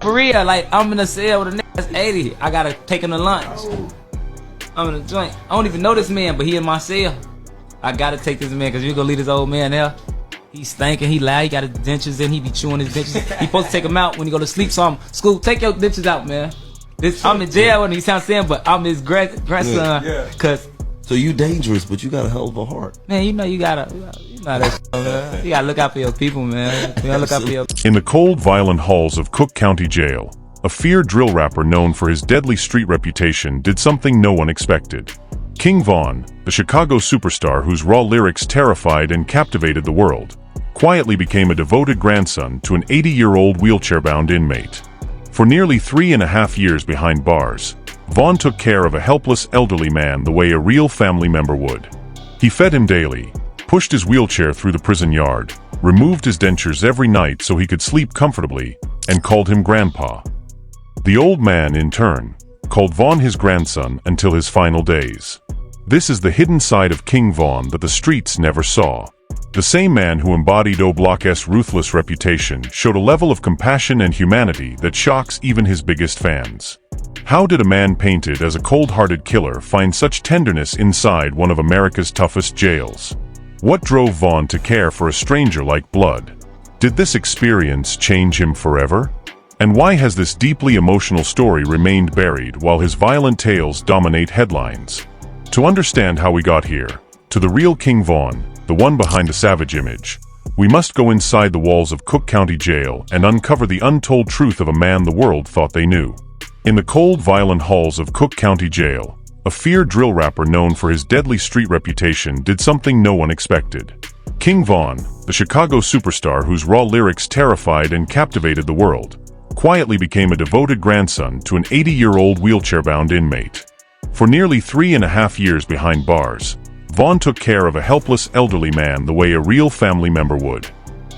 For real, like, I'm in a cell with a nigga that's 80. I gotta take him to lunch. I'm in a joint. I don't even know this man, but he in my cell. I gotta take this man, cause you gonna leave this old man there. He's stinking, he loud, he got his dentures in, he be chewing his dentures. He supposed to take them out when he go to sleep, so I'm, school, take your dentures out, man. I'm in jail when he sounds saying, but I'm his grandson. Yeah. Cause so you dangerous, but you got a hell of a heart. Man, you know you gotta man. You gotta look out for your people, man. You gotta look out for your In the cold, violent halls of Cook County Jail, a feared drill rapper known for his deadly street reputation did something no one expected. King Von, the Chicago superstar whose raw lyrics terrified and captivated the world, quietly became a devoted grandson to an 80-year-old wheelchair-bound inmate. For nearly 3.5 years behind bars, Von took care of a helpless elderly man the way a real family member would. He fed him daily, pushed his wheelchair through the prison yard, removed his dentures every night so he could sleep comfortably, and called him Grandpa. The old man, in turn, called Von his grandson until his final days. This is the hidden side of King Von that the streets never saw. The same man who embodied O Block's ruthless reputation showed a level of compassion and humanity that shocks even his biggest fans. How did a man painted as a cold-hearted killer find such tenderness inside one of America's toughest jails? What drove Von to care for a stranger like blood? Did this experience change him forever? And why has this deeply emotional story remained buried while his violent tales dominate headlines? To understand how we got here, to the real King Von, the one behind the savage image, we must go inside the walls of Cook County Jail and uncover the untold truth of a man the world thought they knew. In the cold, violent halls of Cook County Jail, a feared drill rapper known for his deadly street reputation did something no one expected. King Von, the Chicago superstar whose raw lyrics terrified and captivated the world, quietly became a devoted grandson to an 80-year-old wheelchair-bound inmate. For nearly 3.5 years behind bars, Von took care of a helpless elderly man the way a real family member would.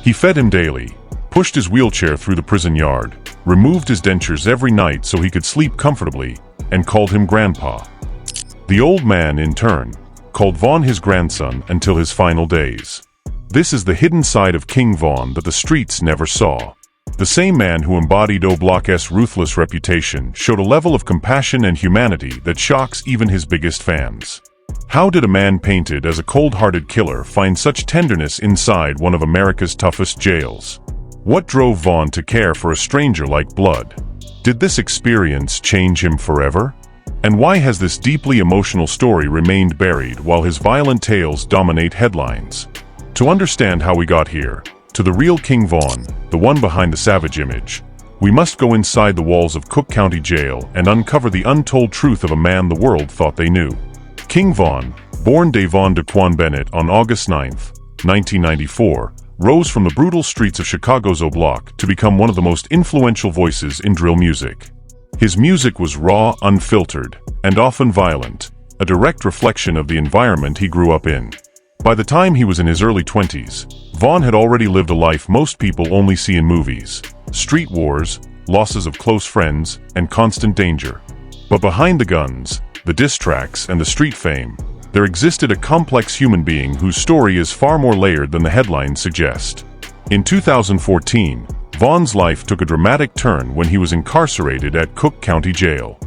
He fed him daily, pushed his wheelchair through the prison yard, removed his dentures every night so he could sleep comfortably, and called him Grandpa. The old man, in turn, called Von his grandson until his final days. This is the hidden side of King Von that the streets never saw. The same man who embodied O Block's ruthless reputation showed a level of compassion and humanity that shocks even his biggest fans. How did a man painted as a cold-hearted killer find such tenderness inside one of America's toughest jails? What drove Von to care for a stranger like blood? Did this experience change him forever? And why has this deeply emotional story remained buried while his violent tales dominate headlines? To understand how we got here, to the real King Von, the one behind the savage image, we must go inside the walls of Cook County Jail and uncover the untold truth of a man the world thought they knew. King Von, born Davon Daquan Bennett on August 9, 1994, rose from the brutal streets of Chicago's O Block to become one of the most influential voices in drill music. His music was raw, unfiltered, and often violent, a direct reflection of the environment he grew up in. By the time he was in his early 20s, Von had already lived a life most people only see in movies: street wars, losses of close friends, and constant danger. But behind the guns, the diss tracks, and the street fame, there existed a complex human being whose story is far more layered than the headlines suggest. In 2014, Von's life took a dramatic turn when he was incarcerated at Cook County Jail.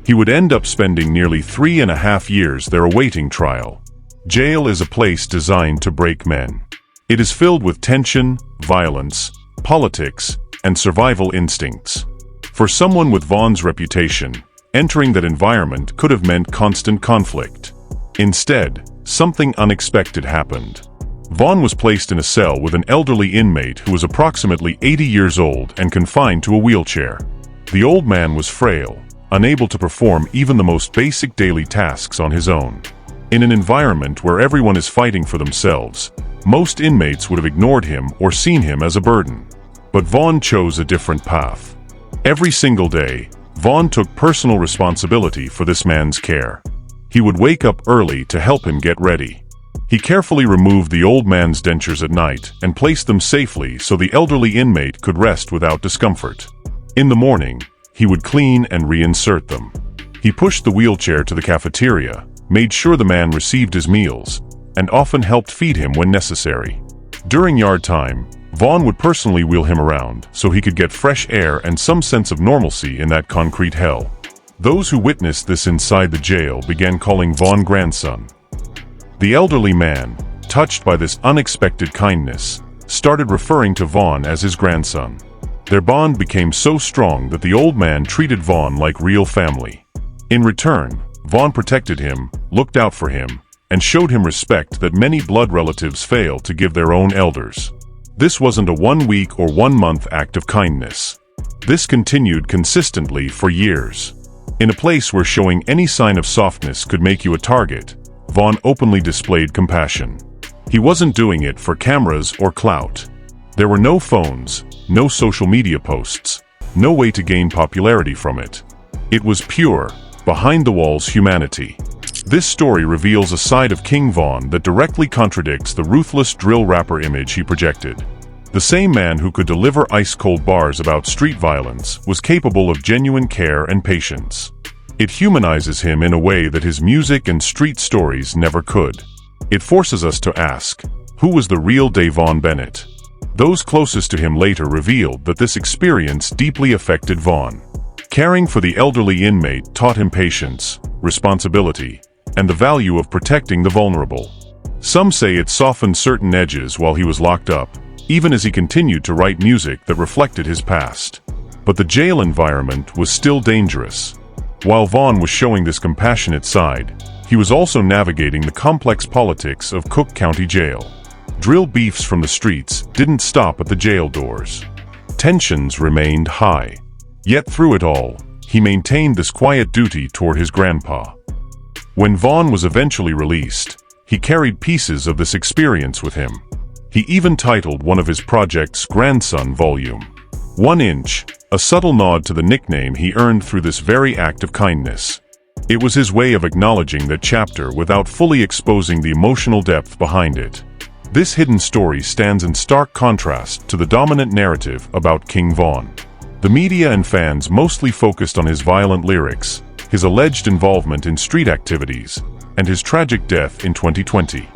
He would end up spending nearly 3.5 years there awaiting trial. Jail is a place designed to break men. It is filled with tension, violence, politics, and survival instincts. For someone with Von's reputation, entering that environment could have meant constant conflict. Instead, something unexpected happened. Von was placed in a cell with an elderly inmate who was approximately 80 years old and confined to a wheelchair. The old man was frail, unable to perform even the most basic daily tasks on his own. In an environment where everyone is fighting for themselves, most inmates would have ignored him or seen him as a burden. But Von chose a different path. Every single day, Von took personal responsibility for this man's care. He would wake up early to help him get ready. He carefully removed the old man's dentures at night and placed them safely so the elderly inmate could rest without discomfort. In the morning, he would clean and reinsert them. He pushed the wheelchair to the cafeteria, made sure the man received his meals, and often helped feed him when necessary. During yard time, Vaughn would personally wheel him around so he could get fresh air and some sense of normalcy in that concrete hell. Those who witnessed this inside the jail began calling Vaughn grandson. The elderly man, touched by this unexpected kindness, started referring to Vaughn as his grandson. Their bond became so strong that the old man treated Vaughn like real family. In return, Vaughn protected him, looked out for him, and showed him respect that many blood relatives fail to give their own elders. This wasn't a 1 week or 1 month act of kindness. This continued consistently for years. In a place where showing any sign of softness could make you a target, Vaughn openly displayed compassion. He wasn't doing it for cameras or clout. There were no phones, no social media posts, no way to gain popularity from it. It was pure, behind-the-walls humanity. This story reveals a side of King Vaughn that directly contradicts the ruthless drill rapper image he projected. The same man who could deliver ice-cold bars about street violence was capable of genuine care and patience. It humanizes him in a way that his music and street stories never could. It forces us to ask, who was the real Vaughn Bennett? Those closest to him later revealed that this experience deeply affected Vaughn. Caring for the elderly inmate taught him patience, responsibility, and the value of protecting the vulnerable. Some say it softened certain edges while he was locked up, even as he continued to write music that reflected his past. But the jail environment was still dangerous. While Vaughn was showing this compassionate side, he was also navigating the complex politics of Cook County Jail. Drill beefs from the streets didn't stop at the jail doors. Tensions remained high. Yet through it all, he maintained this quiet duty toward his grandpa. When Vaughn was eventually released, he carried pieces of this experience with him. He even titled one of his projects Grandson Volume 1 Inch, a subtle nod to the nickname he earned through this very act of kindness. It was his way of acknowledging that chapter without fully exposing the emotional depth behind it. This hidden story stands in stark contrast to the dominant narrative about King Vaughn. The media and fans mostly focused on his violent lyrics, his alleged involvement in street activities, and his tragic death in 2020.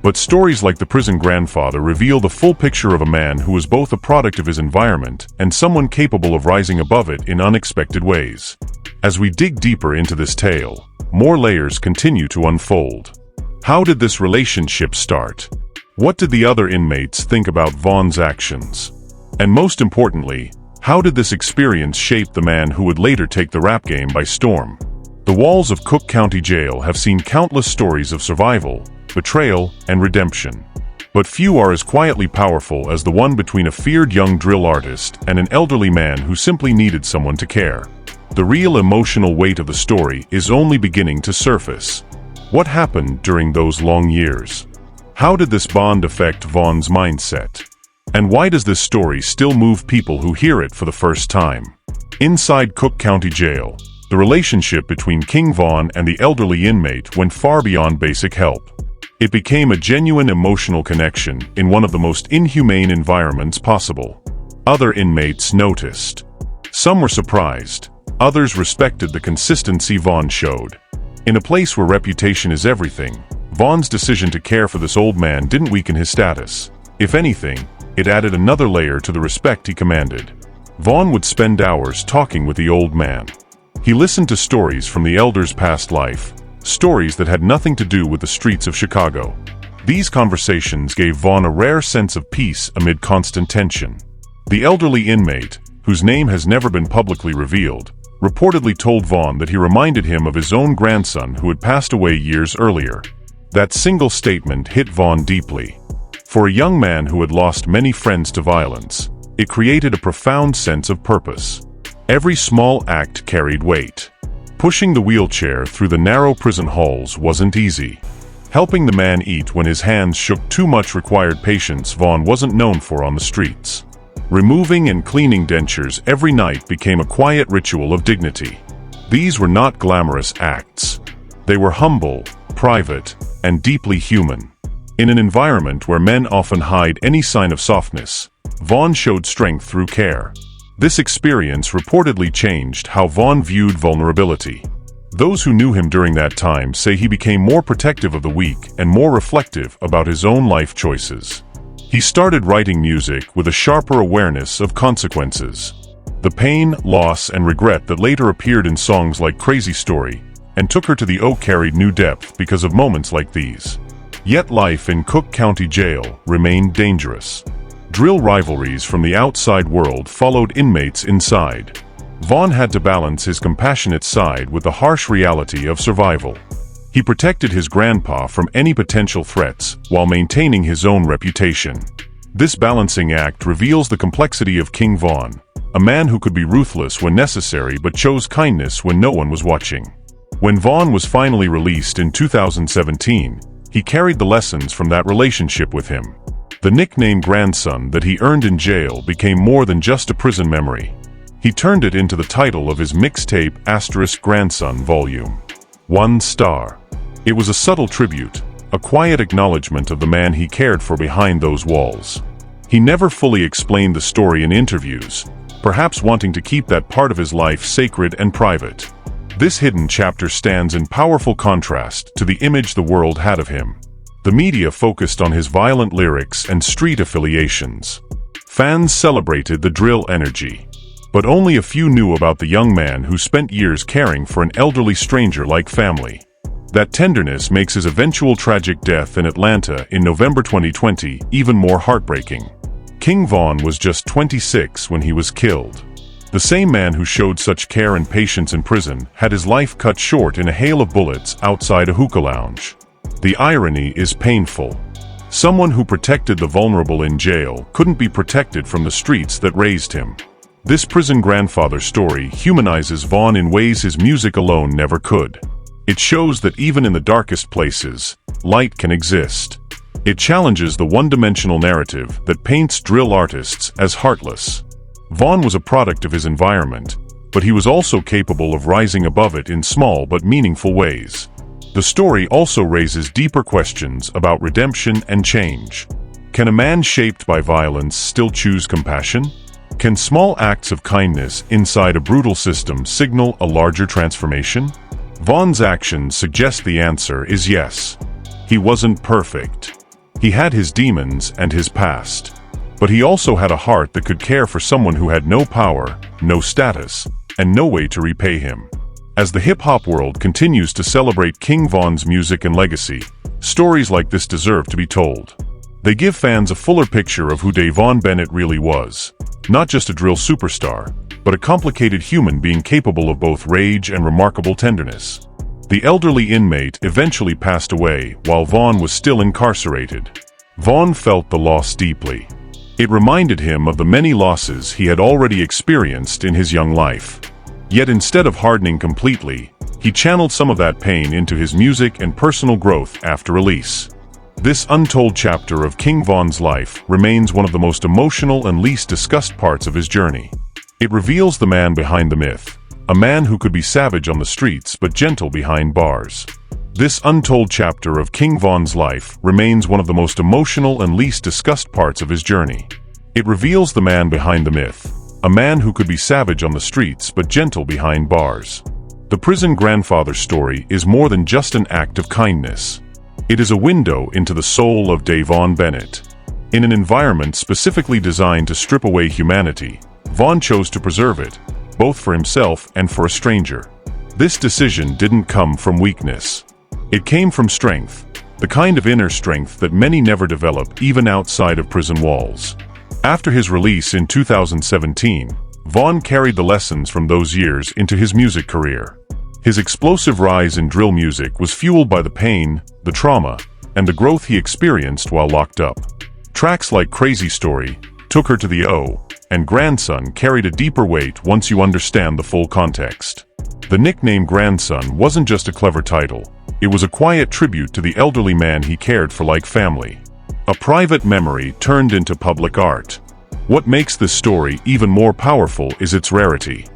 But stories like The Prison Grandfather reveal the full picture of a man who was both a product of his environment and someone capable of rising above it in unexpected ways. As we dig deeper into this tale, more layers continue to unfold. How did this relationship start? What did the other inmates think about Vaughn's actions? And most importantly, how did this experience shape the man who would later take the rap game by storm? The walls of Cook County Jail have seen countless stories of survival, betrayal, and redemption. But few are as quietly powerful as the one between a feared young drill artist and an elderly man who simply needed someone to care. The real emotional weight of the story is only beginning to surface. What happened during those long years? How did this bond affect Vaughn's mindset? And why does this story still move people who hear it for the first time? Inside Cook County Jail, the relationship between King Vaughn and the elderly inmate went far beyond basic help. It became a genuine emotional connection in one of the most inhumane environments possible. Other inmates noticed. Some were surprised. Others respected the consistency Vaughn showed. In a place where reputation is everything, Vaughn's decision to care for this old man didn't weaken his status. If anything, it added another layer to the respect he commanded. Vaughn would spend hours talking with the old man. He listened to stories from the elder's past life, stories that had nothing to do with the streets of Chicago. These conversations gave Vaughn a rare sense of peace amid constant tension. The elderly inmate, whose name has never been publicly revealed, reportedly told Vaughn that he reminded him of his own grandson who had passed away years earlier. That single statement hit Vaughn deeply. For a young man who had lost many friends to violence, it created a profound sense of purpose. Every small act carried weight. Pushing the wheelchair through the narrow prison halls wasn't easy. Helping the man eat when his hands shook too much required patience Vaughn wasn't known for on the streets. Removing and cleaning dentures every night became a quiet ritual of dignity. These were not glamorous acts. They were humble, private, and deeply human. In an environment where men often hide any sign of softness, Vaughn showed strength through care. This experience reportedly changed how Vaughn viewed vulnerability. Those who knew him during that time say he became more protective of the weak and more reflective about his own life choices. He started writing music with a sharper awareness of consequences. The pain, loss, and regret that later appeared in songs like Crazy Story and Took Her to the O carried new depth because of moments like these. Yet life in Cook County Jail remained dangerous. Drill rivalries from the outside world followed inmates inside. Vaughn had to balance his compassionate side with the harsh reality of survival. He protected his grandpa from any potential threats while maintaining his own reputation. This balancing act reveals the complexity of King Vaughn, a man who could be ruthless when necessary but chose kindness when no one was watching. When Vaughn was finally released in 2017, he carried the lessons from that relationship with him. The nickname grandson that he earned in jail became more than just a prison memory. He turned it into the title of his mixtape * Grandson Volume 1 Star. It was a subtle tribute, a quiet acknowledgement of the man he cared for behind those walls. He never fully explained the story in interviews, perhaps wanting to keep that part of his life sacred and private. This hidden chapter stands in powerful contrast to the image the world had of him. The media focused on his violent lyrics and street affiliations. Fans celebrated the drill energy. But only a few knew about the young man who spent years caring for an elderly stranger like family. That tenderness makes his eventual tragic death in Atlanta in November 2020 even more heartbreaking. King Vaughn was just 26 when he was killed. The same man who showed such care and patience in prison had his life cut short in a hail of bullets outside a hookah lounge. The irony is painful. Someone who protected the vulnerable in jail couldn't be protected from the streets that raised him. This prison grandfather story humanizes Vaughn in ways his music alone never could. It shows that even in the darkest places, light can exist. It challenges the one-dimensional narrative that paints drill artists as heartless. Vaughn was a product of his environment, but he was also capable of rising above it in small but meaningful ways. The story also raises deeper questions about redemption and change. Can a man shaped by violence still choose compassion? Can small acts of kindness inside a brutal system signal a larger transformation? Vaughn's actions suggest the answer is yes. He wasn't perfect. He had his demons and his past. But he also had a heart that could care for someone who had no power, no status, and no way to repay him. As the hip-hop world continues to celebrate King Vaughn's music and legacy, stories like this deserve to be told. They give fans a fuller picture of who Davon Bennett really was. Not just a drill superstar, but a complicated human being capable of both rage and remarkable tenderness. The elderly inmate eventually passed away while Vaughn was still incarcerated. Vaughn felt the loss deeply. It reminded him of the many losses he had already experienced in his young life. Yet instead of hardening completely, he channeled some of that pain into his music and personal growth after release. This untold chapter of King Vaughn's life remains one of the most emotional and least discussed parts of his journey. It reveals the man behind the myth, a man who could be savage on the streets but gentle behind bars. This untold chapter of King Vaughn's life remains one of the most emotional and least discussed parts of his journey. It reveals the man behind the myth, a man who could be savage on the streets but gentle behind bars. The prison grandfather story is more than just an act of kindness. It is a window into the soul of Davon Bennett. In an environment specifically designed to strip away humanity, Vaughn chose to preserve it, both for himself and for a stranger. This decision didn't come from weakness. It came from strength, the kind of inner strength that many never develop even outside of prison walls. After his release in 2017, Vaughn carried the lessons from those years into his music career. His explosive rise in drill music was fueled by the pain, the trauma, and the growth he experienced while locked up. Tracks like Crazy Story, Took Her to the O, and Grandson carried a deeper weight once you understand the full context. The nickname Grandson wasn't just a clever title, it was a quiet tribute to the elderly man he cared for like family. A private memory turned into public art. What makes this story even more powerful is its rarity.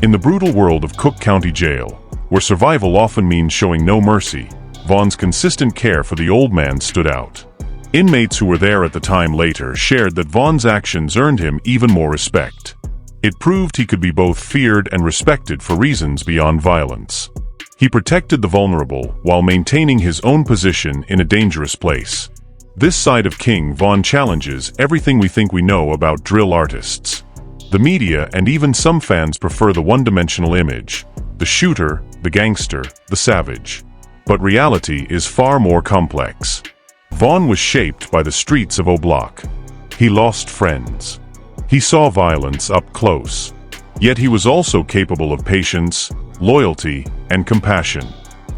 In the brutal world of Cook County Jail, where survival often means showing no mercy, Vaughn's consistent care for the old man stood out. Inmates who were there at the time later shared that Vaughn's actions earned him even more respect. It proved he could be both feared and respected for reasons beyond violence. He protected the vulnerable while maintaining his own position in a dangerous place. This side of King Von challenges everything we think we know about drill artists. The media and even some fans prefer the one-dimensional image, the shooter, the gangster, the savage. But reality is far more complex. Von was shaped by the streets of Oblak. He lost friends. He saw violence up close. Yet he was also capable of patience, loyalty, and compassion.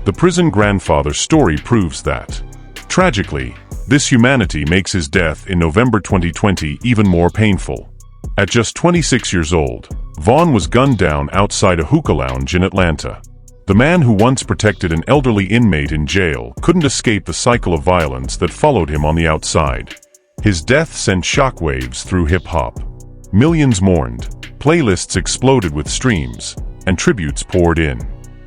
The prison grandfather story proves that. Tragically, this humanity makes his death in November 2020 even more painful. At just 26 years old, Von was gunned down outside a hookah lounge in Atlanta. The man who once protected an elderly inmate in jail couldn't escape the cycle of violence that followed him on the outside. His death sent shockwaves through hip-hop. Millions mourned, playlists exploded with streams, and tributes poured in.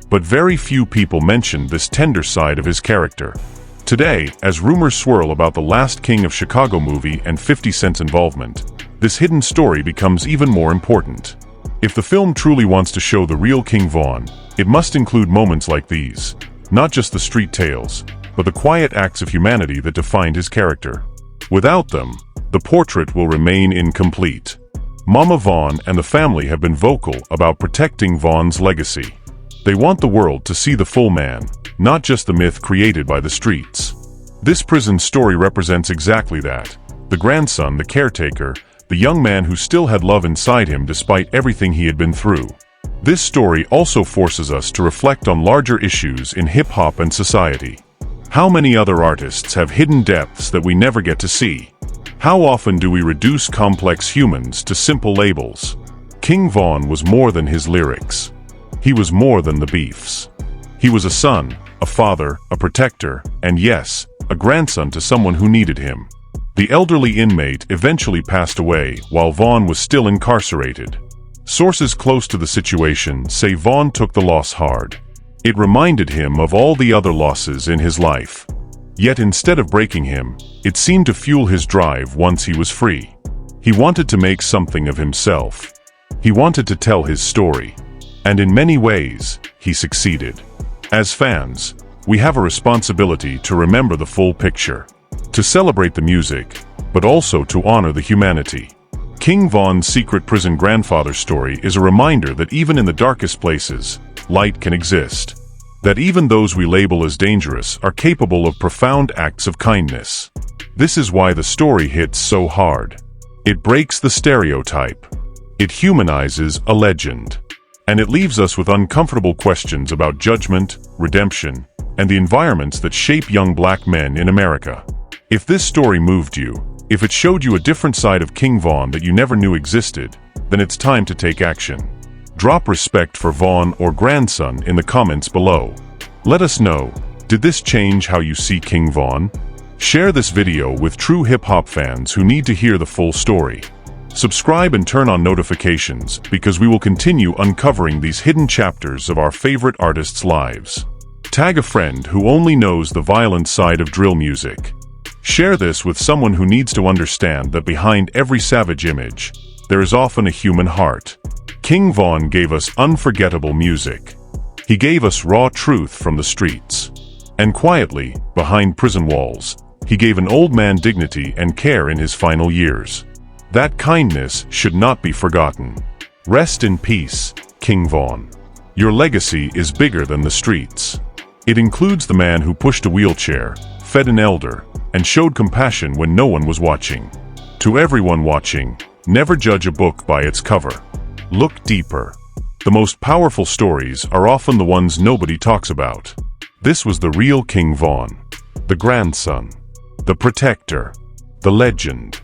But very few people mentioned this tender side of his character. Today, as rumors swirl about the Last King of Chicago movie and 50 Cent's involvement, this hidden story becomes even more important. If the film truly wants to show the real King Von, it must include moments like these, not just the street tales, but the quiet acts of humanity that defined his character. Without them, the portrait will remain incomplete. Mama Von and the family have been vocal about protecting Von's legacy. They want the world to see the full man, not just the myth created by the streets. This prison story represents exactly that. The grandson, the caretaker, the young man who still had love inside him despite everything he had been through. This story also forces us to reflect on larger issues in hip-hop and society. How many other artists have hidden depths that we never get to see? How often do we reduce complex humans to simple labels? King Von was more than his lyrics. He was more than the beefs. He was a son, a father, a protector, and yes, a grandson to someone who needed him. The elderly inmate eventually passed away while Von was still incarcerated. Sources close to the situation say Von took the loss hard. It reminded him of all the other losses in his life. Yet instead of breaking him, it seemed to fuel his drive once he was free. He wanted to make something of himself. He wanted to tell his story. And in many ways, he succeeded. As fans, we have a responsibility to remember the full picture, to celebrate the music, but also to honor the humanity. King Von's secret prison grandfather story is a reminder that even in the darkest places, light can exist. That even those we label as dangerous are capable of profound acts of kindness. This is why the story hits so hard. It breaks the stereotype. It humanizes a legend. And it leaves us with uncomfortable questions about judgment, redemption, and the environments that shape young black men in America. If this story moved you, if it showed you a different side of King Von that you never knew existed, then it's time to take action. Drop respect for Von or grandson in the comments below. Let us know, did this change how you see King Von? Share this video with true hip-hop fans who need to hear the full story. Subscribe and turn on notifications because we will continue uncovering these hidden chapters of our favorite artists' lives. Tag a friend who only knows the violent side of drill music. Share this with someone who needs to understand that behind every savage image, there is often a human heart. King Von gave us unforgettable music. He gave us raw truth from the streets. And quietly, behind prison walls, he gave an old man dignity and care in his final years. That kindness should not be forgotten. Rest in peace, King Von. Your legacy is bigger than the streets. It includes the man who pushed a wheelchair, fed an elder, and showed compassion when no one was watching. To everyone watching, never judge a book by its cover. Look deeper. The most powerful stories are often the ones nobody talks about. This was the real King Von. The grandson. The protector. The legend.